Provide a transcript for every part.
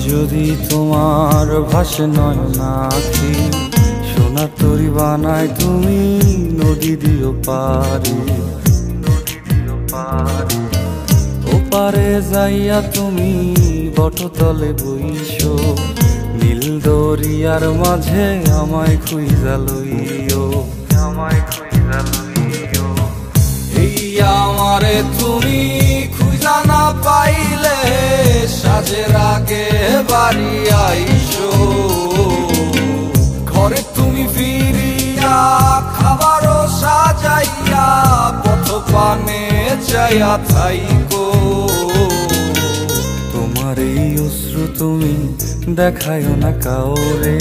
যদি তোমার ভাসে নয়নাখি, সোনার তরি বানায় তুমি নদী দিও পারি। ওপারে যাইয়া তুমি বটতলে বইসো, নীল দরিয়ার মাঝে আমায় খুঁজা লইও, আমায় খুঁজা লইও। এই আমারে তুমি খুঁজা না পাইলে সাজের আগে বাড়ি আইসো, ঘরে তুমি ফিরিয়া খাবারও সাজাইয়া পথ পানে যাইয়া থাইকো। তোমার এই অশ্রু তুমি দেখায়ও না কাউরে,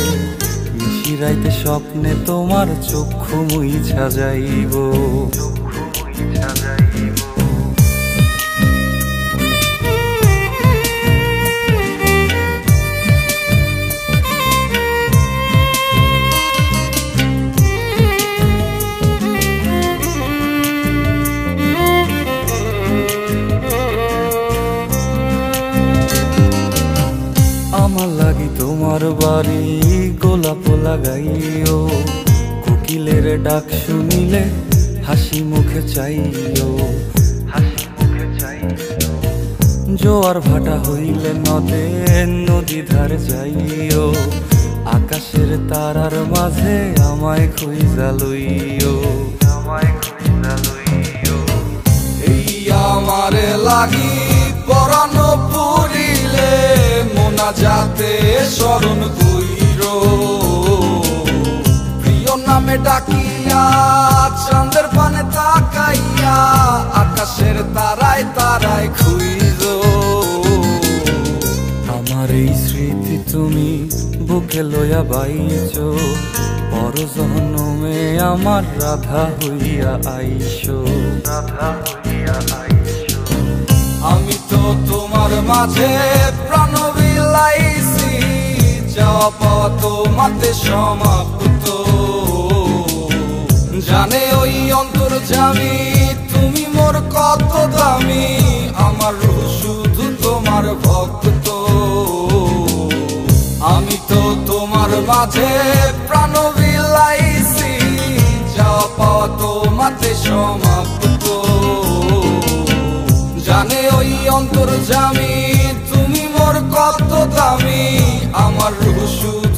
নিশিরাইতে স্বপ্নে তোমার চক্ষু মুইছা যাইব, চক্ষু মুইছা যাইব। আমার লাগি তোমার বাড়ি গোলাপ লাগাইও, কোকিলের ডাক শুনিলে হাসি মুখে চাইও, হাসি মুখে চাইও। জোয়ার ভাটা হইলে নদে নদী ধারে যাইও, আকাশের তারার মাঝে আমায় খুঁজা লইও, আমায় খুঁজা লইও। এই আমারে লাগি পরানো পুরিলে মোনাজাতে স্মরণ কইরো, প্রিয় নামে ডাকিয়া চাঁদের পানে তাকাইয়া আকাশের তারায় তারায় খুইরো। আমার এই স্মৃতি তুমি বুকে লইয়া বাইছো, পর জন্মে আমার রাধা হইয়া আইসো, রাধা হইয়া আইসো। আমি তো তোমার মাঝে প্রাণ বিলাইছি, যাওয়া পাওয়া তোমাতে সমাপ্ত। জানে ওই অন্তর্যামী তুমি মোর কত দামি, আমার রূহ শুধু তোমার ভক্ত। আমি তো তোমার মাঝে প্রাণ বিলাইছি, যাওয়া পাওয়া তোমাতে সমাপ্ত। জানে ওই অন্তর্যামী তুমি মোর কত দামি, আমার রূহ শুধু